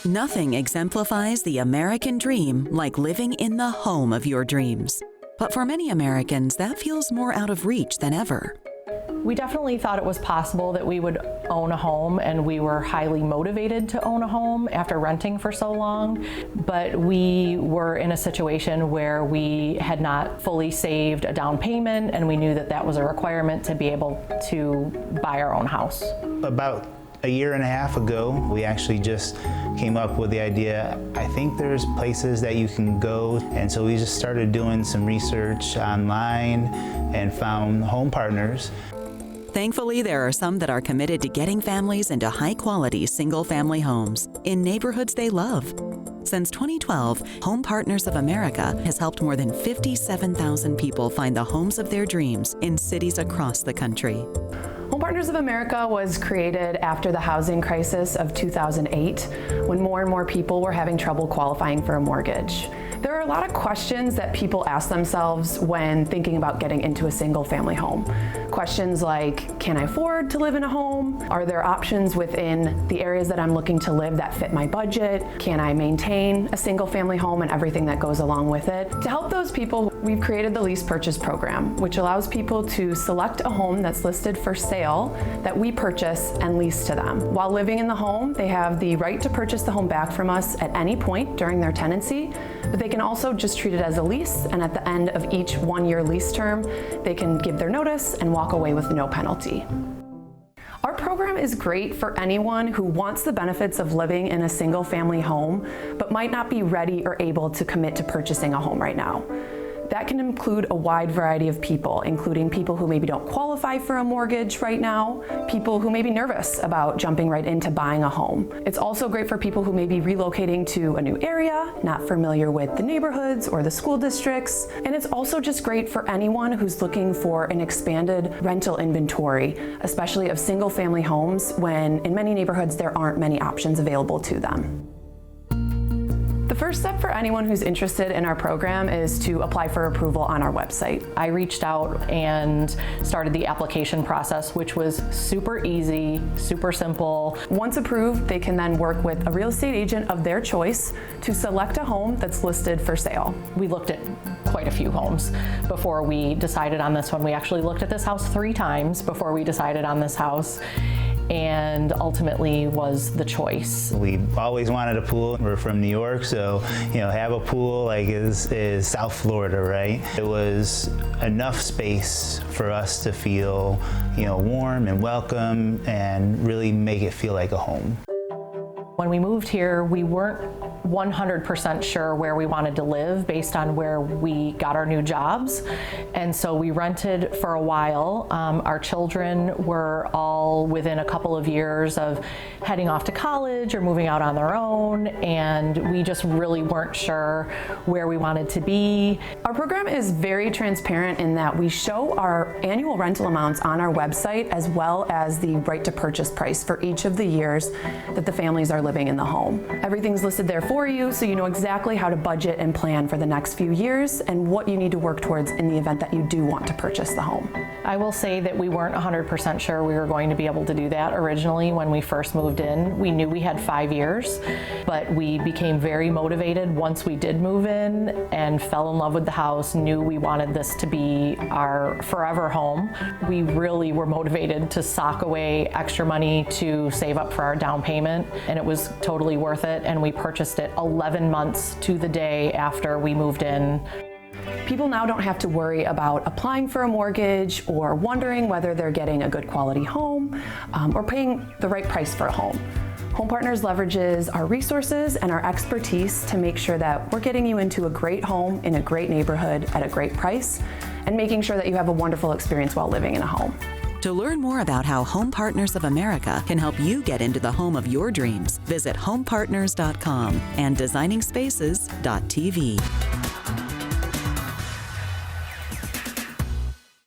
Nothing exemplifies the American dream like living in the home of your dreams. But for many Americans, that feels more out of reach than ever. We definitely thought it was possible that we would own a home, and we were highly motivated to own a home after renting for so long. But we were in a situation where we had not fully saved a down payment, and we knew that that was a requirement to be able to buy our own house. About a year and a half ago, we actually just came up with the idea, I think there's places that you can go. And so we just started doing some research online and found home partners. Thankfully, there are some that are committed to getting families into high-quality single-family homes in neighborhoods they love. Since 2012, Home Partners of America has helped more than 57,000 people find the homes of their dreams in cities across the country. Home Partners of America was created after the housing crisis of 2008, when more and more people were having trouble qualifying for a mortgage. There are a lot of questions that people ask themselves when thinking about getting into a single-family home. Questions like, can I afford to live in a home? Are there options within the areas that I'm looking to live that fit my budget? Can I maintain a single-family home and everything that goes along with it? To help those people, we've created the Lease Purchase Program, which allows people to select a home that's listed for sale that we purchase and lease to them. While living in the home, they have the right to purchase the home back from us at any point during their tenancy, but they can also just treat it as a lease, and at the end of each one-year lease term, they can give their notice and walk away with no penalty. Our program is great for anyone who wants the benefits of living in a single-family home, but might not be ready or able to commit to purchasing a home right now. That can include a wide variety of people, including people who maybe don't qualify for a mortgage right now, people who may be nervous about jumping right into buying a home. It's also great for people who may be relocating to a new area, not familiar with the neighborhoods or the school districts. And it's also just great for anyone who's looking for an expanded rental inventory, especially of single-family homes, when in many neighborhoods there aren't many options available to them. The first step for anyone who's interested in our program is to apply for approval on our website. I reached out and started the application process, which was super easy, super simple. Once approved, they can then work with a real estate agent of their choice to select a home that's listed for sale. We looked at quite a few homes before we decided on this one. We actually looked at this house 3 times before we decided on this house, and ultimately was the choice. We always wanted a pool. We're from New York, so have a pool like is South Florida, right? It was enough space for us to feel warm and welcome and really make it feel like a home. When we moved here, we weren't 100% sure where we wanted to live based on where we got our new jobs. And so we rented for a while. Our children were all within a couple of years of heading off to college or moving out on their own, and we just really weren't sure where we wanted to be. Our program is very transparent in that we show our annual rental amounts on our website, as well as the right to purchase price for each of the years that the families are living in the home. Everything's listed there for you, so you know exactly how to budget and plan for the next few years and what you need to work towards in the event that you do want to purchase the home. I will say that we weren't 100% sure we were going to be able to do that originally when we first moved in. We knew we had 5 years, but we became very motivated once we did move in and fell in love with the house, knew we wanted this to be our forever home. We really were motivated to sock away extra money to save up for our down payment, and it was totally worth it, and we purchased it 11 months to the day after we moved in. People now don't have to worry about applying for a mortgage or wondering whether they're getting a good quality home or paying the right price for a home. Home Partners leverages our resources and our expertise to make sure that we're getting you into a great home in a great neighborhood at a great price and making sure that you have a wonderful experience while living in a home. To learn more about how Home Partners of America can help you get into the home of your dreams, visit homepartners.com and designingspaces.tv.